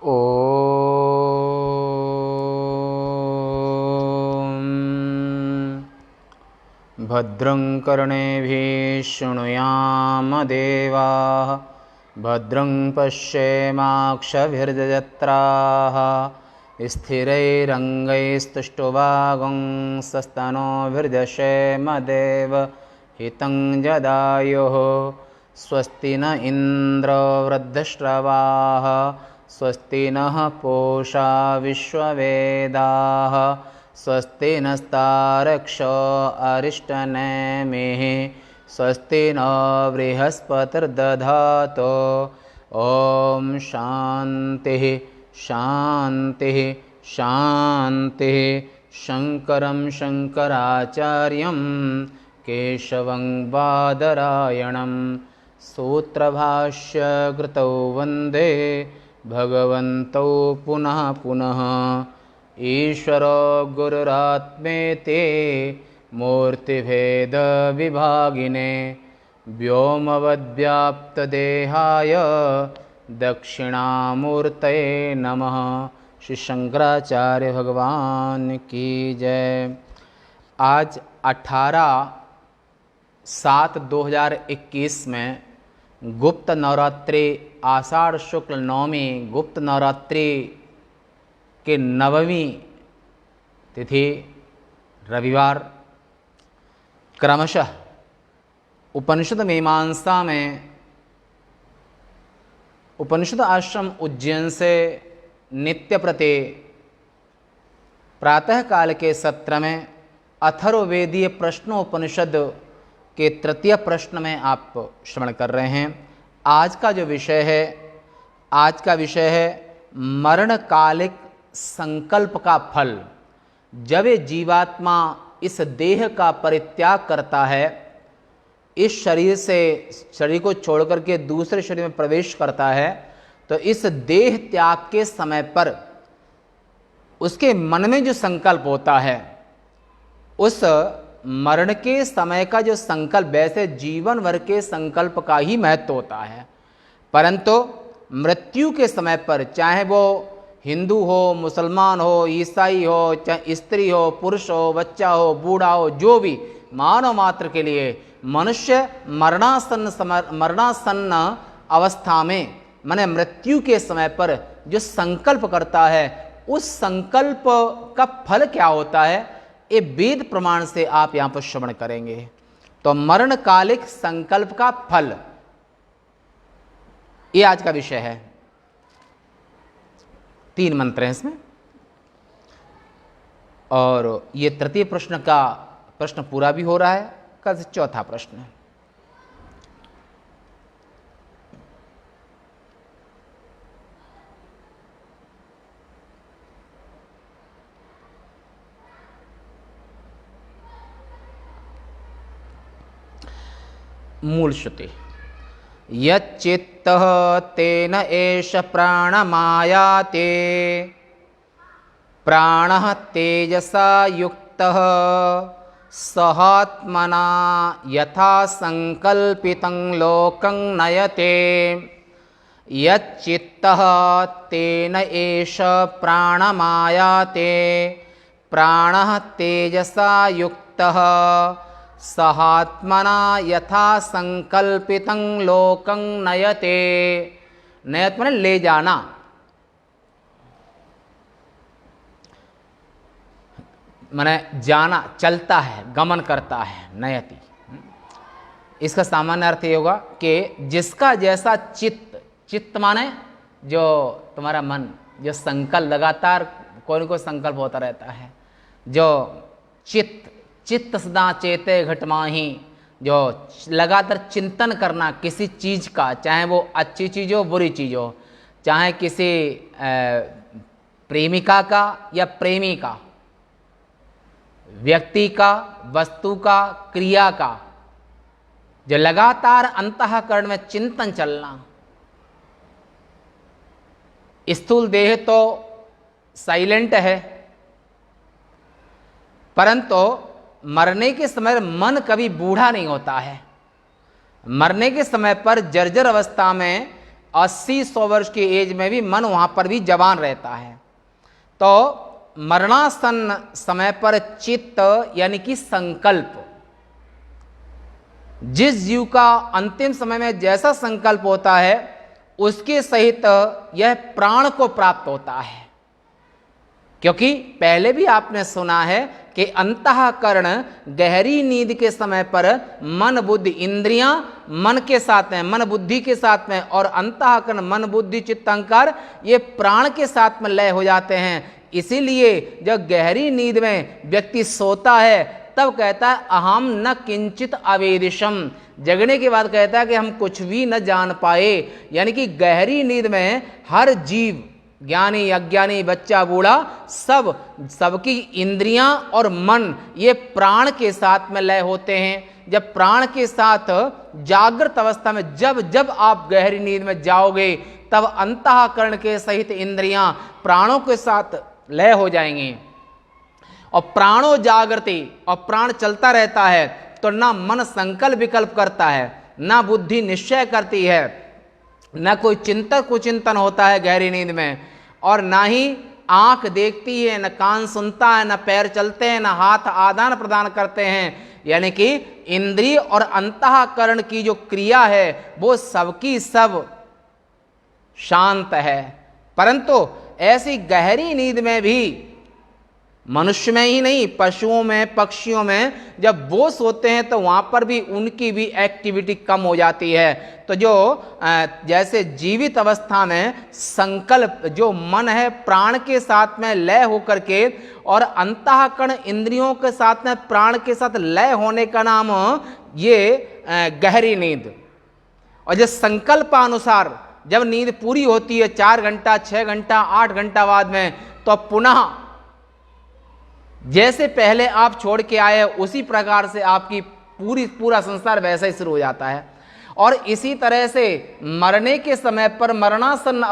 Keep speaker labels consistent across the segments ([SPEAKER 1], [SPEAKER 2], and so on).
[SPEAKER 1] ॐ भद्रं कर्णेभिः शृणुयाम देवाः भद्रं पश्येमाक्षभिर्यजत्राः स्थिरैरङ्गैस्तुष्टुवागुंसस्तनोभिर्दशेम देव हितं जदायुः स्वस्ति न इन्द्रो वृद्धश्रवाः स्वस्ति नः पूषा विश्ववेदाः स्वस्ति नस्तारक्षो अरिष्टनेमिः स्वस्ति न बृहस्पतिर्दधातु ॐ शान्तिः शान्तिः शान्तिः। शङ्करं शङ्कराचार्यं केशवं बादरायणं सूत्रभाष्यकृतौ वन्दे भगवन्तौ पुनः पुनः। ईश्वरो गुरुरात्मेति मूर्तिभेदविभागिने व्योमवद्व्याप्तदेहाय दक्षिणामूर्तये नमः। श्री शंकराचार्य भगवान की जय। आज 18/7/2021 में गुप्त नवरात्रि आषाढ़ शुक्ल नवमी गुप्त नवरात्रि के नवमी तिथि रविवार क्रमशः उपनिषद मीमांसा में उपनिषद आश्रम उज्जैन से नित्य प्रति प्रातःकाल के सत्र में अथर्ववेदीय प्रश्नोपनिषद के तृतीय प्रश्न में आप श्रवण कर रहे हैं। आज का विषय है मरणकालिक संकल्प का फल। जब ये जीवात्मा इस देह का परित्याग करता है, इस शरीर को छोड़कर के दूसरे शरीर में प्रवेश करता है, तो इस देह त्याग के समय पर उसके मन में जो संकल्प होता है, उस मरण के समय का जो संकल्प, वैसे जीवन भर के संकल्प का ही महत्व होता है, परंतु मृत्यु के समय पर चाहे वो हिंदू हो, मुसलमान हो, ईसाई हो, चाहे स्त्री हो, पुरुष हो, बच्चा हो, बूढ़ा हो, जो भी मानव मात्र के लिए मनुष्य मरणासन्न अवस्था में माने मृत्यु के समय पर जो संकल्प करता है, उस संकल्प का फल क्या होता है, ये वेद प्रमाण से आप यहाँ पर श्रवण करेंगे। तो मरणकालिक संकल्प का फल, ये आज का विषय है। 3 मंत्र हैं इसमें, और ये तृतीय प्रश्न पूरा भी हो रहा है। कल से चौथा प्रश्न है। मूल श्रुति यच्चित्तः तेन एष प्राणमायाते प्राणः तेजसा युक्तः सहात्मना यथा संकल्पितं लोकं नयते। यच्चित्तः तेन एष प्राणमायाते प्राणः तेजसा युक्तः सहात्मना यथा संकल्पितं लोकं नयते। नयत माने ले जाना, माने जाना, चलता है, गमन करता है, नयति। इसका सामान्य अर्थ ये होगा कि जिसका जैसा चित्त माने जो तुम्हारा मन, जो संकल्प लगातार कोई न कोई संकल्प होता रहता है, जो चित्त सदा चेते घटमाही, जो लगातार चिंतन करना किसी चीज का, चाहे वो अच्छी चीज हो बुरी चीज हो, चाहे किसी प्रेमिका का या प्रेमी का, व्यक्ति का, वस्तु का, क्रिया का, जो लगातार अंतःकरण में चिंतन चलना। स्थूल देह तो साइलेंट है, परंतु मरने के समय मन कभी बूढ़ा नहीं होता है। मरने के समय पर जर्जर अवस्था में 80-100 वर्ष की एज में भी मन वहां पर भी जवान रहता है। तो मरणासन समय पर चित्त यानी कि संकल्प, जिस जीव का अंतिम समय में जैसा संकल्प होता है उसके सहित यह प्राण को प्राप्त होता है। क्योंकि पहले भी आपने सुना है कि अंतःकरण गहरी नींद के समय पर मन बुद्धि इंद्रियां मन के साथ में, मन बुद्धि के साथ में, और अंतःकरण मन बुद्धि चित्त अहंकार ये प्राण के साथ में लय हो जाते हैं। इसीलिए जब गहरी नींद में व्यक्ति सोता है तब कहता है अहम न किंचित अवेदिशम, जगने के बाद कहता है कि हम कुछ भी न जान पाए। यानी कि गहरी नींद में हर जीव, ज्ञानी अज्ञानी, बच्चा बूढ़ा, सबकी इंद्रियां और मन ये प्राण के साथ में लय होते हैं। जब प्राण के साथ जागृत अवस्था में जब आप गहरी नींद में जाओगे तब अंतःकरण के सहित इंद्रियां प्राणों के साथ लय हो जाएंगी। और प्राणो जागृति, और प्राण चलता रहता है तो ना मन संकल्प विकल्प करता है, ना बुद्धि निश्चय करती है, ना कोई चिंतन कुचिंतन होता है गहरी नींद में, और ना ही आंख देखती है, न कान सुनता है, न पैर चलते हैं, न हाथ आदान प्रदान करते हैं। यानी कि इंद्रिय और अंतःकरण की जो क्रिया है वो सबकी सब शांत है। परंतु ऐसी गहरी नींद में भी मनुष्य में ही नहीं, पशुओं में, पक्षियों में जब वो सोते हैं तो वहां पर भी उनकी भी एक्टिविटी कम हो जाती है। तो जो जैसे जीवित अवस्था में संकल्प, जो मन है प्राण के साथ में लय होकर के, और अंतःकरण इंद्रियों के साथ में प्राण के साथ लय होने का नाम ये गहरी नींद। और जो संकल्पानुसार जब नींद पूरी होती है 4 घंटा, 6 घंटा, 8 घंटा बाद में, तो पुनः जैसे पहले आप छोड़ के आए उसी प्रकार से आपकी पूरा संसार वैसा ही शुरू हो जाता है। और इसी तरह से मरने के समय पर मरणासन्न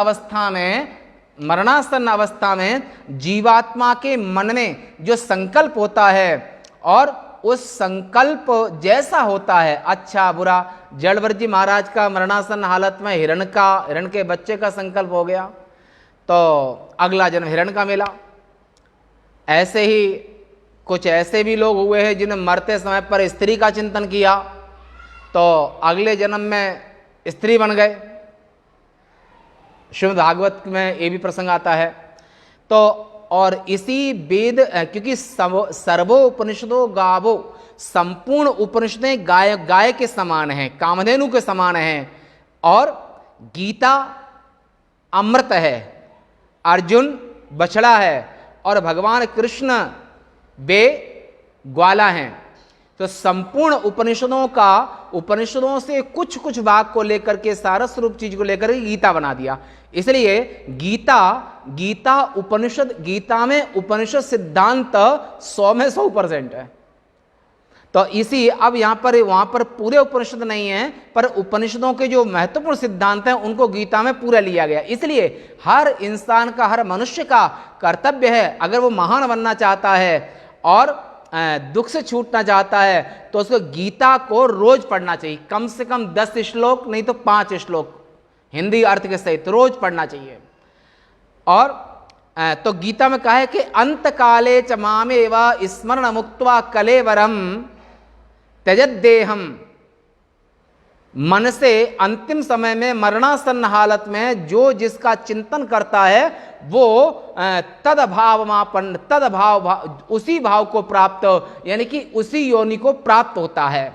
[SPEAKER 1] अवस्था में जीवात्मा के मन में जो संकल्प होता है और उस संकल्प जैसा होता है, अच्छा बुरा, जड़वर जी महाराज का मरणासन्न हालत में हिरण के बच्चे का संकल्प हो गया तो अगला जन्म हिरण का मिला। ऐसे ही कुछ ऐसे भी लोग हुए हैं जिन्होंने मरते समय पर स्त्री का चिंतन किया तो अगले जन्म में स्त्री बन गए। श्रीमद् भागवत में ये भी प्रसंग आता है। तो और इसी वेद, क्योंकि सर्वो उपनिषदो गावो, संपूर्ण उपनिषदें गाय के समान हैं, कामधेनु के समान हैं, और गीता अमृत है, अर्जुन बछड़ा है, और भगवान कृष्ण वे ग्वाला हैं। तो संपूर्ण उपनिषदों से कुछ भाग को लेकर के, सारा स्वरूप चीज को लेकर के गीता बना दिया। इसलिए गीता उपनिषद, गीता में उपनिषद सिद्धांत 100 में 100% है। तो इसी अब वहां पर पूरे उपनिषद नहीं है, पर उपनिषदों के जो महत्वपूर्ण सिद्धांत हैं उनको गीता में पूरा लिया गया। इसलिए हर इंसान का, हर मनुष्य का कर्तव्य है, अगर वो महान बनना चाहता है और दुख से छूटना चाहता है तो उसको गीता को रोज पढ़ना चाहिए। कम से कम 10 श्लोक, नहीं तो 5 श्लोक हिंदी अर्थ के सहित रोज पढ़ना चाहिए। और तो गीता में कहा है कि अंत काले च मामेव स्मरण मुक्त्वा कलेवरम त्यजत देहम। मन से अंतिम समय में मरणासन्न हालत में जो जिसका चिंतन करता है वो तदभाव उसी भाव को प्राप्त, यानी कि उसी योनि को प्राप्त होता है।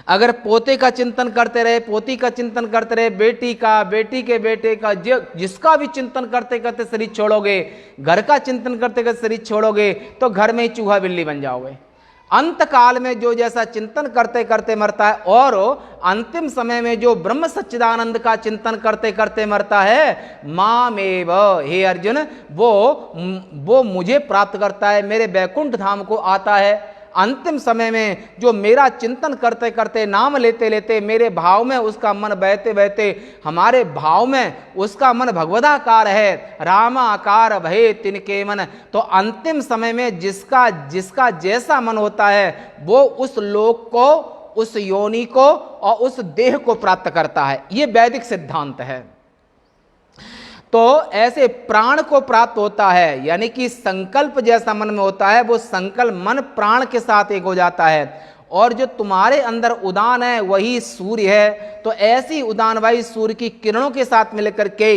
[SPEAKER 1] अगर पोते का चिंतन करते रहे, पोती का चिंतन करते रहे, बेटी का, बेटी के बेटे का, जिसका भी चिंतन करते करते शरीर छोड़ोगे, घर का चिंतन करते करते शरीर छोड़ोगे तो घर में ही चूहा बिल्ली बन जाओगे। अंत काल में जो जैसा चिंतन करते करते मरता है, और अंतिम समय में जो ब्रह्म सच्चिदानंद का चिंतन करते करते मरता है, मामेव, हे अर्जुन, वो मुझे प्राप्त करता है, मेरे वैकुंठ धाम को आता है। अंतिम समय में जो मेरा चिंतन करते करते, नाम लेते लेते मेरे भाव में उसका मन बहते बहते, हमारे भाव में उसका मन भगवदाकार है, रामाकार भये तिनके मन। तो अंतिम समय में जिसका जैसा मन होता है वो उस लोक को उस योनि को और उस देह को प्राप्त करता है। ये वैदिक सिद्धांत है। तो ऐसे प्राण को प्राप्त होता है, यानी कि संकल्प जैसा मन में होता है, वो संकल्प मन प्राण के साथ एक हो जाता है। और जो तुम्हारे अंदर उदान है वही सूर्य है। तो ऐसी उदान वायु सूर्य की किरणों के साथ मिलकर के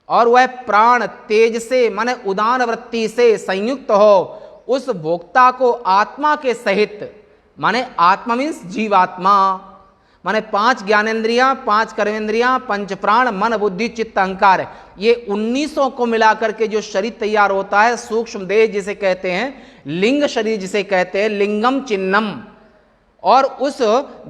[SPEAKER 1] और वह प्राण तेज से माने उदान वृत्ति से संयुक्त हो उस भोक्ता को आत्मा के सहित, माने आत्मा मीन्स जीवात्मा, माने 5 ज्ञानेंद्रियां, 5 कर्मेंद्रियां, 5 प्राण, मन बुद्धि चित्त अहंकार, ये 1900 को मिलाकर के जो शरीर तैयार होता है, सूक्ष्म देह जिसे कहते हैं, लिंग शरीर जिसे कहते हैं, लिंगम चिन्नम। और उस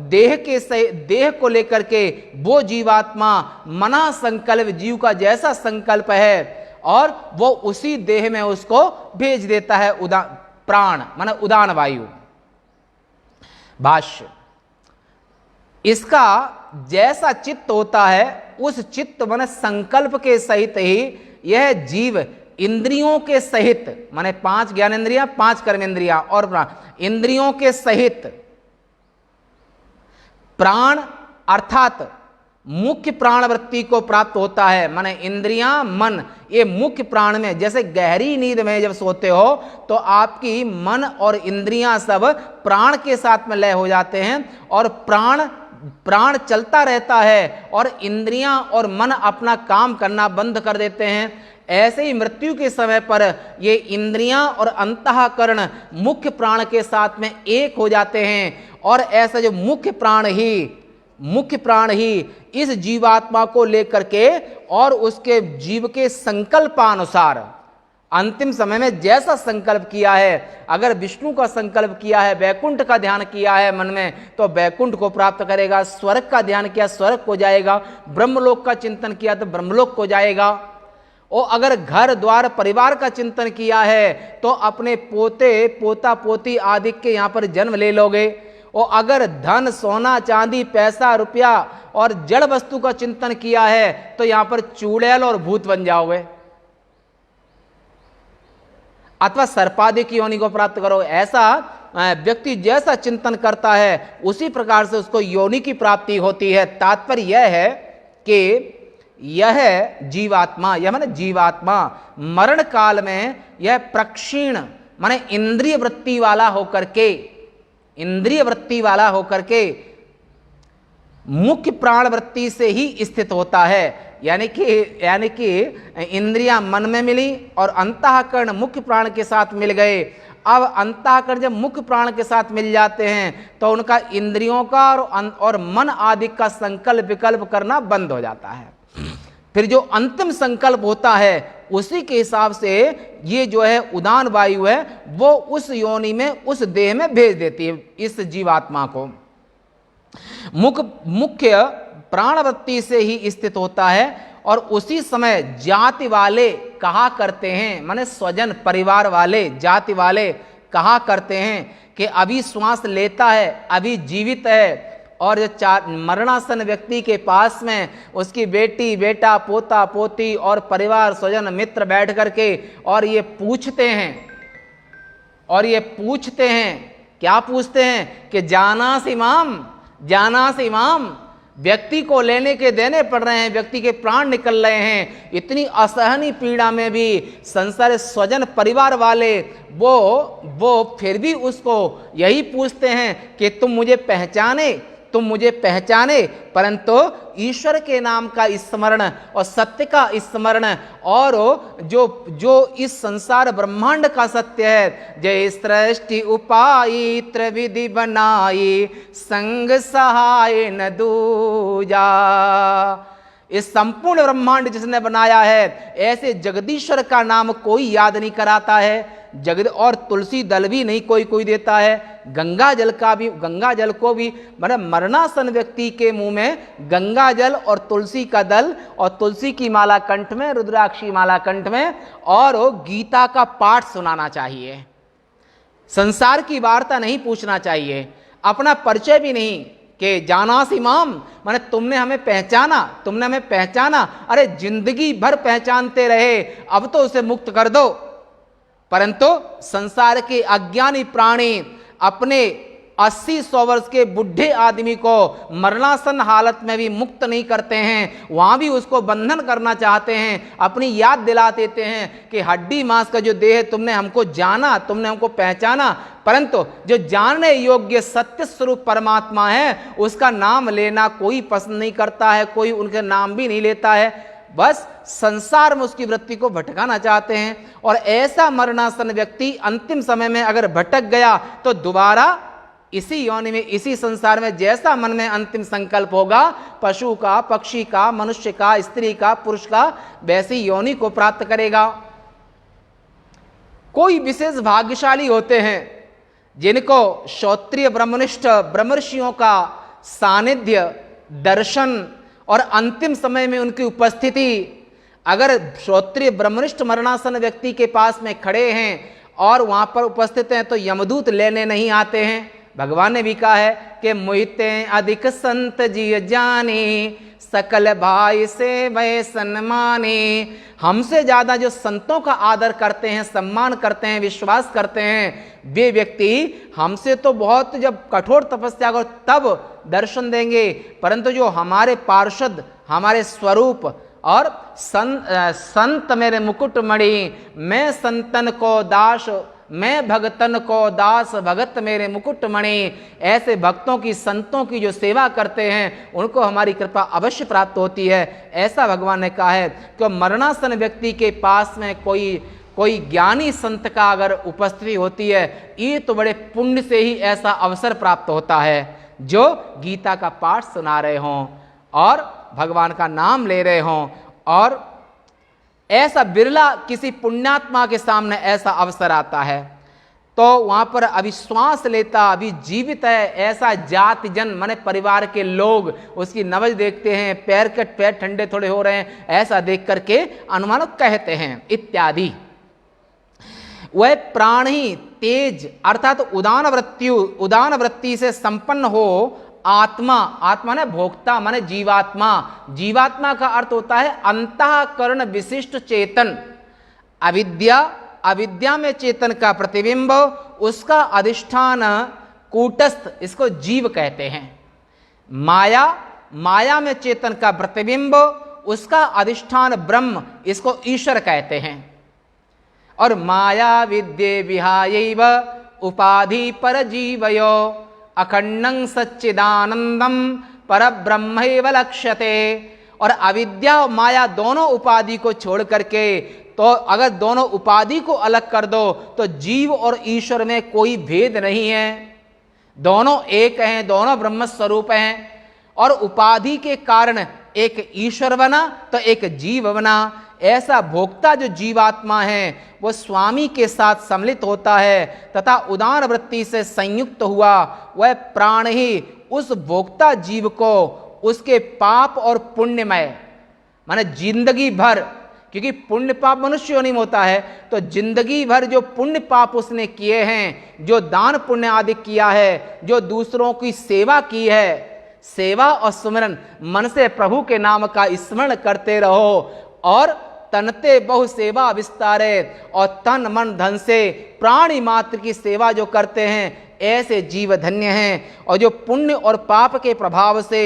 [SPEAKER 1] देह को लेकर के वो जीवात्मा मना संकल्प, जीव का जैसा संकल्प है, और वो उसी देह में उसको भेज देता है प्राण माने उदान वायु। भाष्य, इसका जैसा चित्त होता है उस चित्त माने संकल्प के सहित ही यह जीव इंद्रियों के सहित, माने 5 ज्ञानेंद्रियां, 5 कर्मेंद्रियां और प्राण, इंद्रियों के सहित प्राण अर्थात मुख्य प्राण वृत्ति को प्राप्त होता है। माने इंद्रियां, मन, ये मुख्य प्राण में, जैसे गहरी नींद में जब सोते हो तो आपकी मन और इंद्रियां सब प्राण के साथ में लय हो जाते हैं और प्राण चलता रहता है और इंद्रियां और मन अपना काम करना बंद कर देते हैं। ऐसे ही मृत्यु के समय पर ये इंद्रियां और अंतःकरण मुख्य प्राण के साथ में एक हो जाते हैं और ऐसा जो मुख्य प्राण ही इस जीवात्मा को लेकर के और उसके जीव के संकल्पानुसार अंतिम समय में जैसा संकल्प किया है, अगर विष्णु का संकल्प किया है, वैकुंठ का ध्यान किया है मन में, तो वैकुंठ को प्राप्त करेगा। स्वर्ग का ध्यान किया, स्वर्ग को जाएगा। ब्रह्मलोक का चिंतन किया तो ब्रह्मलोक को जाएगा। और अगर घर द्वार परिवार का चिंतन किया है तो अपने पोते पोता पोती आदि के यहाँ पर जन्म ले लोगे। और अगर धन सोना चांदी पैसा रुपया और जड़ वस्तु का चिंतन किया है तो यहाँ पर चुड़ैल और भूत बन जाओगे, अथवा सर्पादि की योनि को प्राप्त करो। ऐसा व्यक्ति जैसा चिंतन करता है उसी प्रकार से उसको योनि की प्राप्ति होती है। तात्पर्य यह है कि यह जीवात्मा, यह माने जीवात्मा मरण काल में यह प्रक्षीण माने इंद्रिय वृत्ति वाला होकर के मुख्य प्राण वृत्ति से ही स्थित होता है। यानी कि इंद्रियां मन में मिली और अंतःकरण मुख्य प्राण के साथ मिल गए। अब अंतःकरण जब मुख्य प्राण के साथ मिल जाते हैं तो उनका इंद्रियों का और मन आदि का संकल्प विकल्प करना बंद हो जाता है। फिर जो अंतिम संकल्प होता है उसी के हिसाब से ये जो है उदान वायु है वो उस योनि में, उस देह में भेज देती है इस जीवात्मा को। मुख्य प्राणवृत्ति से ही स्थित होता है और उसी समय जाति वाले कहा करते हैं, माने स्वजन परिवार वाले जाति वाले कहा करते हैं कि अभी श्वास लेता है, अभी जीवित है। और मरणासन व्यक्ति के पास में उसकी बेटी बेटा पोता पोती और परिवार स्वजन मित्र बैठ करके और ये पूछते हैं क्या पूछते हैं कि जानास इमाम, व्यक्ति को लेने के देने पड़ रहे हैं, व्यक्ति के प्राण निकल रहे हैं। इतनी असहनीय पीड़ा में भी संसार स्वजन परिवार वाले वो फिर भी उसको यही पूछते हैं कि तुम मुझे पहचाने, परंतु ईश्वर के नाम का स्मरण और सत्य का स्मरण और जो इस संसार ब्रह्मांड का सत्य है, जय सृष्टि उपाई त्रिविधि बनाई संग सहाय न दूजा। इस संपूर्ण ब्रह्मांड जिसने बनाया है ऐसे जगदीश्वर का नाम कोई याद नहीं कराता है। और तुलसी दल भी नहीं कोई देता है। गंगा जल को भी मतलब मरणासन व्यक्ति के मुंह में गंगा जल और तुलसी का दल और तुलसी की माला कंठ में, रुद्राक्षी माला कंठ में, और गीता का पाठ सुनाना चाहिए। संसार की वार्ता नहीं पूछना चाहिए, अपना परिचय भी नहीं कि जानास इमाम, माने तुमने हमें पहचाना। अरे जिंदगी भर पहचानते रहे, अब तो उसे मुक्त कर दो। परंतु संसार के अज्ञानी प्राणी अपने 80-100 वर्ष के बुढ़े आदमी को मरणासन हालत में भी मुक्त नहीं करते हैं, वहां भी उसको बंधन करना चाहते हैं, अपनी याद दिला देते हैं कि हड्डी मांस का जो देह तुमने हमको जाना, तुमने हमको पहचाना, परंतु जो जानने योग्य सत्य स्वरूप परमात्मा है उसका नाम लेना कोई पसंद नहीं करता है, कोई उनके नाम भी नहीं लेता है, बस संसार में उसकी वृत्ति को भटकाना चाहते हैं। और ऐसा मरणासन व्यक्ति अंतिम समय में अगर भटक गया तो दोबारा इसी योनि में, इसी संसार में जैसा मन में अंतिम संकल्प होगा, पशु का, पक्षी का, मनुष्य का, स्त्री का, पुरुष का, वैसी योनि को प्राप्त करेगा। कोई विशेष भाग्यशाली होते हैं जिनको श्रोत्रिय ब्रह्मनिष्ठ ब्रह्मर्षियों का सानिध्य, दर्शन और अंतिम समय में उनकी उपस्थिति, अगर श्रोत्रिय ब्रह्मनिष्ठ मरणासन व्यक्ति के पास में खड़े हैं और वहां पर उपस्थित हैं तो यमदूत लेने नहीं आते हैं। भगवान ने भी कहा है कि मोहिते अधिक संत जी जाने, सकल भाई से वह सन्माने। हमसे ज्यादा जो संतों का आदर करते हैं, सम्मान करते हैं, विश्वास करते हैं, वे व्यक्ति हमसे तो बहुत जब कठोर तपस्या करो तब दर्शन देंगे, परंतु जो हमारे पार्षद, हमारे स्वरूप और संत मेरे मुकुट मणि, मैं संतन को दास, मैं भगतन को दास, भगत मेरे मुकुट मणि, ऐसे भक्तों की, संतों की जो सेवा करते हैं उनको हमारी कृपा अवश्य प्राप्त होती है। ऐसा भगवान ने कहा है कि मरणासन व्यक्ति के पास में कोई ज्ञानी संत का अगर उपस्थिति होती है, ये तो बड़े पुण्य से ही ऐसा अवसर प्राप्त होता है, जो गीता का पाठ सुना रहे हों और भगवान का नाम ले रहे हों, और ऐसा बिरला किसी पुण्यात्मा के सामने ऐसा अवसर आता है तो वहां पर अविश्वास लेता, अभी जीवित है ऐसा जाति जन माने परिवार के लोग उसकी नवज देखते हैं, पैर ठंडे थोड़े हो रहे हैं, ऐसा देख करके अनुमान कहते हैं इत्यादि। वह प्राण ही तेज अर्थात उदान वृत्ति से संपन्न हो आत्मा, आत्मा ने भोक्ता माने जीवात्मा, जीवात्मा का अर्थ होता है अंतःकरण विशिष्ट चेतन। अविद्या में चेतन का प्रतिबिंब, उसका अधिष्ठान कूटस्थ, इसको जीव कहते हैं। माया में चेतन का प्रतिबिंब, उसका अधिष्ठान ब्रह्म, इसको ईश्वर कहते हैं। और माया विद्ये विहायैव उपाधि पर जीवयो अखंडं सच्चिदानंदम परब्रह्मैव लक्ष्यते। और अविद्या और माया दोनों उपाधि को छोड़ करके, तो अगर दोनों उपाधि को अलग कर दो तो जीव और ईश्वर में कोई भेद नहीं है, दोनों एक हैं, दोनों ब्रह्म स्वरूप हैं। और उपाधि के कारण एक ईश्वर बना तो एक जीव बना। ऐसा भोक्ता जो जीवात्मा है वो स्वामी के साथ सम्मिलित होता है तथा उदार वृत्ति से संयुक्त हुआ वह प्राण ही उस भोक्ता जीव को उसके पाप और पुण्यमय माने जिंदगी भर, क्योंकि पुण्य पाप मनुष्य योनि में होता है, तो जिंदगी भर जो पुण्य पाप उसने किए हैं, जो दान पुण्य आदि किया है, जो दूसरों की सेवा की है, सेवा और सुमिरन, मन से प्रभु के नाम का स्मरण करते रहो और तनते बहु सेवा विस्तारे, और तन मन धन से प्राणी मात्र की सेवा जो करते हैं ऐसे जीव धन्य हैं। और जो पुण्य और पाप के प्रभाव से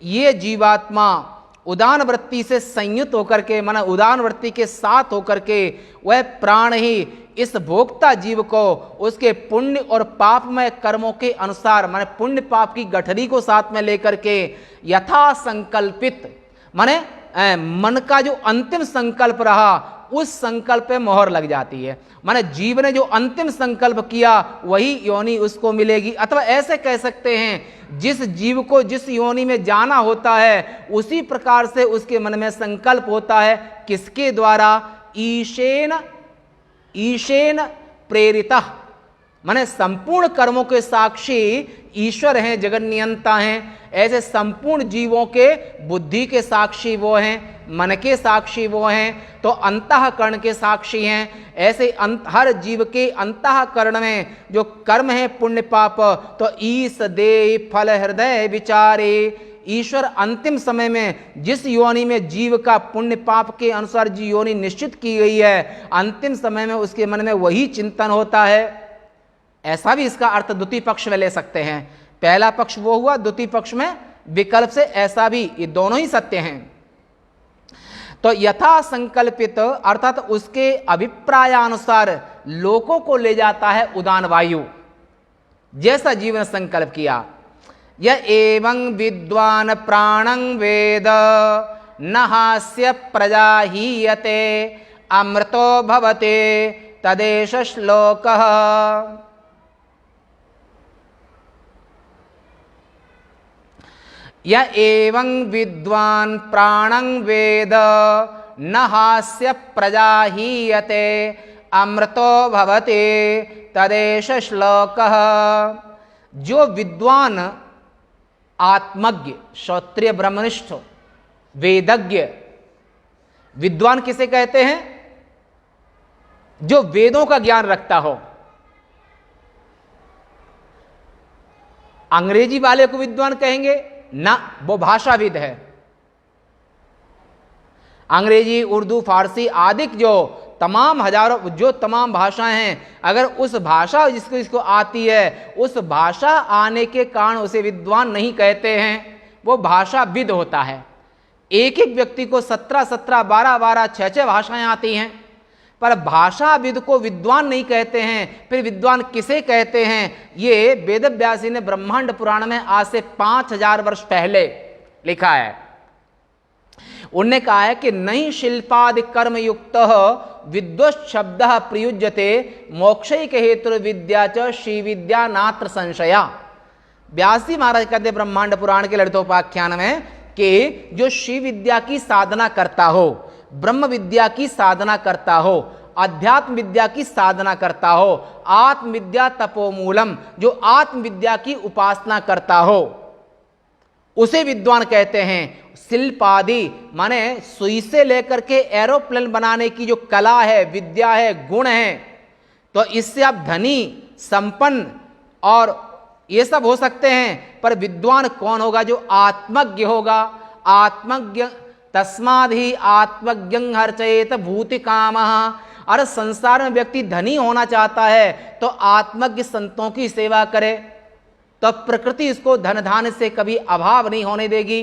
[SPEAKER 1] ये जीवात्मा उदान वृत्ति से संयुक्त होकर के, माना उदान वृत्ति के साथ होकर के, वह प्राण ही इस भोक्ता जीव को उसके पुण्य और पापमय कर्मों के अनुसार, माने पुण्य पाप की गठरी को साथ में लेकर के यथा संकल्पित, माने मन का जो अंतिम संकल्प रहा उस संकल्प पे मोहर लग जाती है। माने जीव ने जो अंतिम संकल्प किया वही योनि उसको मिलेगी। अथवा ऐसे कह सकते हैं, जिस जीव को जिस योनि में जाना होता है उसी प्रकार से उसके मन में संकल्प होता है। किसके द्वारा? ईशेन प्रेरिता, माने संपूर्ण कर्मों के साक्षी ईश्वर हैं, जगत नियंता हैं। ऐसे संपूर्ण जीवों के बुद्धि के साक्षी वो हैं, मन के साक्षी वो हैं, तो अंतःकरण के साक्षी हैं। ऐसे हर जीव के अंतःकरण में जो कर्म है पुण्य पाप, तो ईस दे फल हृदय विचारे, ईश्वर अंतिम समय में जिस योनि में जीव का पुण्य पाप के अनुसार जी योनि निश्चित की गई है, अंतिम समय में उसके मन में वही चिंतन होता है। ऐसा भी इसका अर्थ द्वितीय पक्ष में ले सकते हैं। पहला पक्ष वो हुआ, द्वितीय पक्ष में विकल्प से ऐसा भी, ये दोनों ही सत्य हैं। तो यथा संकल्पित अर्थात उसके अभिप्रायानुसार लोकों को ले जाता है उदान वायु, जैसा जीवन संकल्प किया। यह एवं विद्वान प्राणं वेद न हास्य प्रजा हीयते अमृतो भवते तदेश श्लोकः। यह एवं विद्वान प्राणं वेद न हास्य प्रजा हीयते अमृतो भवते तदेश श्लोकः। जो विद्वान आत्मज्ञ, श्रोत्रिय, ब्रह्मनिष्ठ, वेदज्ञ, विद्वान किसे कहते हैं? जो वेदों का ज्ञान रखता हो। अंग्रेजी वाले को विद्वान कहेंगे ना, वो भाषाविद है। अंग्रेजी, उर्दू, फारसी आदि जो तमाम हजारों, जो तमाम भाषाएं हैं, अगर उस भाषा जिसको आती है, उस भाषा आने के कारण उसे विद्वान नहीं कहते हैं, वो भाषाविद होता है। एक एक व्यक्ति को 17-17, 12-12, 6-6 भाषाएं आती हैं, पर भाषाविद को विद्वान नहीं कहते हैं। फिर विद्वान किसे कहते हैं? ये वेदव्यास जी ने ब्रह्मांड पुराण में आज से 5000 वर्ष पहले लिखा है। उनने कहा है कि नहीं शिल्पादि कर्म युक्त विद्वत् शब्द प्रयुज्यते मोक्षैक हेतु विद्या च श्री विद्या नात्र संशया। व्यास जी महाराज कहते ब्रह्मांड पुराण के ललितोपाख्यान में कि जो श्री विद्या की साधना करता हो, ब्रह्म विद्या की साधना करता हो, अध्यात्म विद्या की साधना करता हो, आत्म विद्या तपोमूलम, जो आत्म विद्या की उपासना करता हो, उसे विद्वान कहते हैं। शिल्पादि माने सुई से लेकर के एरोप्लेन बनाने की जो कला है, विद्या है, गुण है, तो इससे आप धनी, संपन्न और ये सब हो सकते हैं, पर विद्वान कौन होगा? जो आत्मज्ञ होगा। आत्मज्ञ तस्माद् ही आत्मज्ञं हर्चयेत भूति कामः। अरे संसार में व्यक्ति धनी होना चाहता है तो आत्मज्ञ संतों की सेवा करे, तो प्रकृति इसको धन धान्य से कभी अभाव नहीं होने देगी।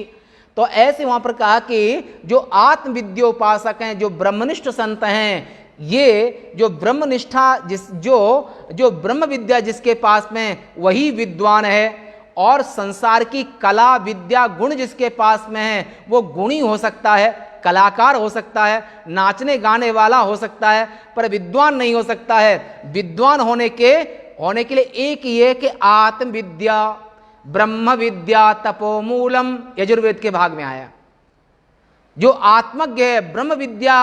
[SPEAKER 1] तो ऐसे वहां पर कहा कि जो आत्मविद्योपासक हैं, जो ब्रह्मनिष्ठ संत हैं, ये जो ब्रह्मनिष्ठा जो ब्रह्म विद्या जिसके पास में वही विद्वान है, और संसार की कला विद्या गुण जिसके पास में है वो गुणी हो सकता है, कलाकार हो सकता है, नाचने गाने वाला हो सकता है, पर विद्वान नहीं हो सकता है। विद्वान होने के लिए एक ही है कि आत्म विद्या, ब्रह्म विद्या तपोमूलम, यजुर्वेद के भाग में आया। जो आत्मज्ञ है, ब्रह्म विद्या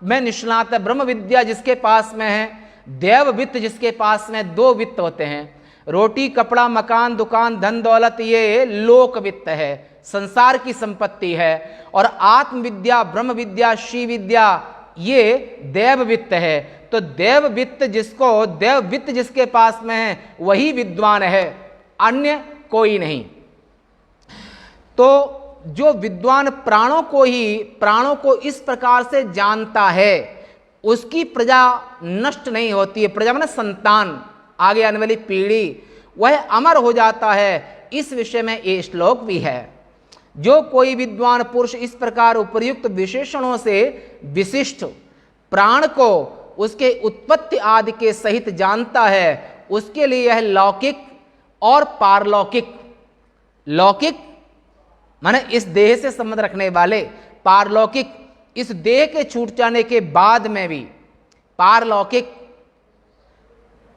[SPEAKER 1] में निष्णात है, ब्रह्म विद्या जिसके पास में है, देव वित्त जिसके पास में, 2 वित्त होते हैं, रोटी कपड़ा मकान दुकान धन दौलत, ये लोक वित्त है, संसार की संपत्ति है, और आत्म विद्या ब्रह्म विद्या श्री विद्या ये देव वित्त है। तो देव वित्त जिसके पास में है वही विद्वान है, अन्य कोई नहीं। तो जो विद्वान प्राणों को इस प्रकार से जानता है, उसकी प्रजा नष्ट नहीं होती है। प्रजा माने संतान, आगे आने वाली पीढ़ी, वह अमर हो जाता है। इस विषय में ये श्लोक भी है। जो कोई विद्वान पुरुष इस प्रकार उपर्युक्त विशेषणों से विशिष्ट प्राण को उसके उत्पत्ति आदि के सहित जानता है, उसके लिए यह लौकिक और पारलौकिक, लौकिक माने इस देह से संबंध रखने वाले, पारलौकिक इस देह के छूट जाने के बाद में भी पारलौकिक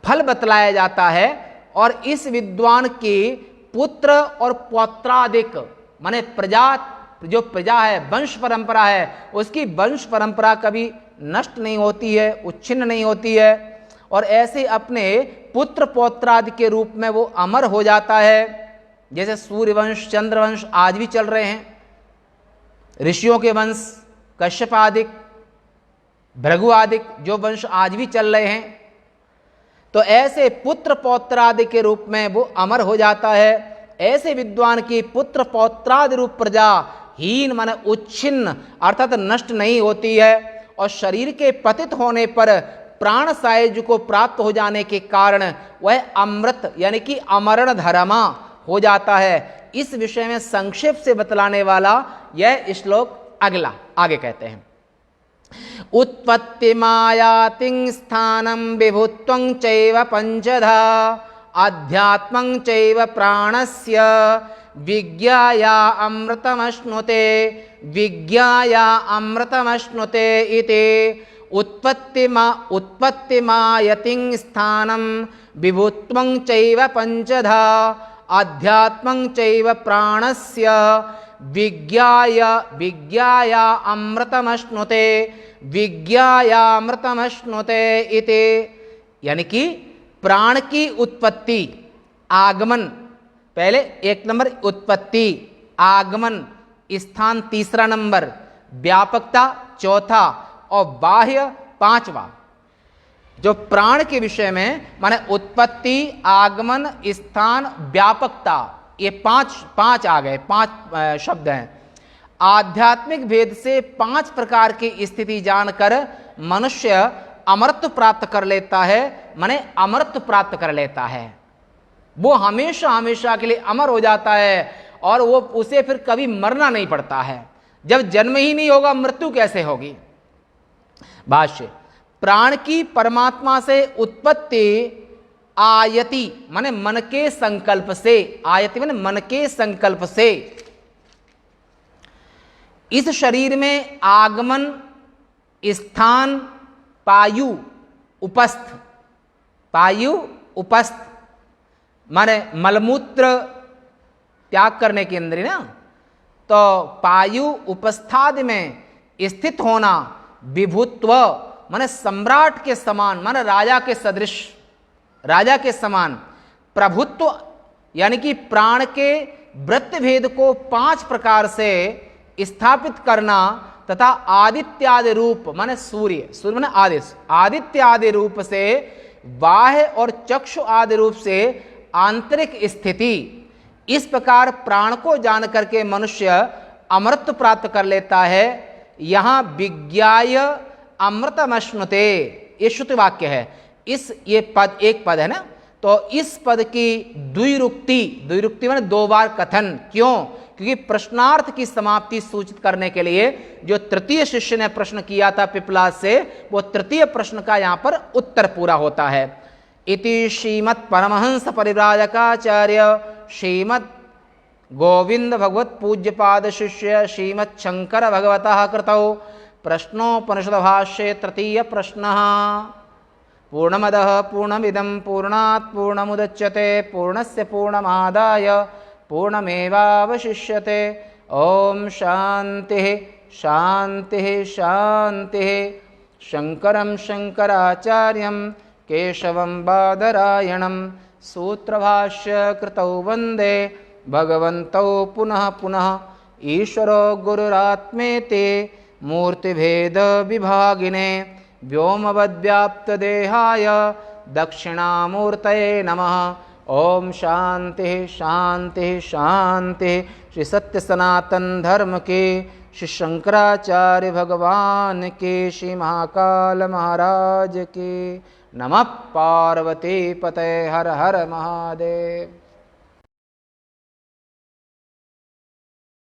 [SPEAKER 1] फल बतलाया जाता है। और इस विद्वान के पुत्र और पौत्रादिक माने प्रजा, जो प्रजा है, वंश परंपरा है, उसकी वंश परंपरा कभी नष्ट नहीं होती है, उच्छिन्न नहीं होती है, और ऐसे अपने पुत्र पौत्रादि के रूप में वो अमर हो जाता है। जैसे सूर्यवंश, चंद्रवंश आज भी चल रहे हैं, ऋषियों के वंश, कश्यप आदिक, भृगु आदिक, जो वंश आज भी चल रहे हैं, तो ऐसे पुत्र पौत्रादि के रूप में वो अमर हो जाता है। ऐसे विद्वान की पुत्र पौत्रादि रूप प्रजा हीन माने उच्छिन्न अर्थात नष्ट नहीं होती है, और शरीर के पतित होने पर प्राण सायुज्य को प्राप्त हो जाने के कारण वह अमृत यानी कि अमरण धर्मा हो जाता है। इस विषय में संक्षेप से बतलाने वाला यह श्लोक अगला आगे कहते हैं, उत्पत्ति मायातिं स्थानं विभुत्वं चैव पंचधा आध्यात्मं चैव प्राणस्य विज्ञाया अमृतमश्नुते विज्ञाया अमृतमश्नुते इति उत्पत्ति मायतिं स्थानं विभुत्वं चैव पंचधा आध्यात्मं चैव प्राणस्य विज्ञाया अमृतमश्नुते विज्ञायामृतमश्नुते इति। यानी कि प्राण की उत्पत्ति आगमन, पहले एक नंबर उत्पत्ति, आगमन स्थान तीसरा नंबर, व्यापकता चौथा और बाह्य पांचवा। जो प्राण के विषय में माने उत्पत्ति, आगमन, स्थान, व्यापकता, ये पांच आ गए, पांच शब्द हैं। आध्यात्मिक भेद से पांच प्रकार की स्थिति जानकर मनुष्य अमरत्व प्राप्त कर लेता है, माने अमरत्व प्राप्त कर लेता है। वो हमेशा हमेशा के लिए अमर हो जाता है और वो उसे फिर कभी मरना नहीं पड़ता है। जब जन्म ही नहीं होगा मृत्यु कैसे होगी। भाष्य, प्राण की परमात्मा से उत्पत्ति आयति माने मन के संकल्प से, आयति माने मन के संकल्प से इस शरीर में आगमन, स्थान, पायु उपस्थ माने मलमूत्र त्याग करने के अंदर ना, तो पायु उपस्थादि में स्थित होना, विभुत्व माने सम्राट के समान, माने राजा के सदृश, राजा के समान, प्रभुत्व यानी कि प्राण के वृत्ति भेद को पांच प्रकार से स्थापित करना तथा आदित्यादि रूप माने सूर्य माने आदित्यादि रूप से बाह्य और चक्षु आदि रूप से आंतरिक स्थिति, इस प्रकार प्राण को जान करके मनुष्य अमृत प्राप्त कर लेता है। यहाँ विज्ञाय अमृतमश्नुते ये श्रुति वाक्य है। ये पद एक पद है ना, तो इस पद की द्विरुक्ति माने दो बार कथन, क्यों? क्योंकि प्रश्नार्थ की समाप्ति सूचित करने के लिए जो तृतीय शिष्य ने प्रश्न किया था पिपलाद से, वो तृतीय प्रश्न का यहाँ पर उत्तर पूरा होता है। इति श्रीमत् परमहंस परिव्राजकाचार्य श्रीमद् गोविंद भगवत पूज्यपाद शिष्य श्रीमत् शंकर भगवतः कृतौ प्रश्नोपनिषद भाष्ये तृतीय प्रश्नः। पूर्णमदः पूर्णमिदं पूर्णात् पूर्णमुदच्यते पूर्णस्य पूर्णमादाय पूर्णमेवावशिष्यते। ओम शांति शांति शांति। शंकरं शंकराचार्यं केशवं बादरायणं सूत्रभाष्य कृतौ वंदे भगवन्तौ पुनः पुनः। ईश्वरो गुरुरात्मेति मूर्तिभेद विभागिने व्योमवद्व्याप्तदेहाय दक्षिणामूर्तये नमः। ओम शांति शांति शांति। श्री सत्य सनातन धर्म के श्री शंकराचार्य भगवान के, श्री महाकाल महाराज के। नमः पार्वती पते। हर हर महादेव।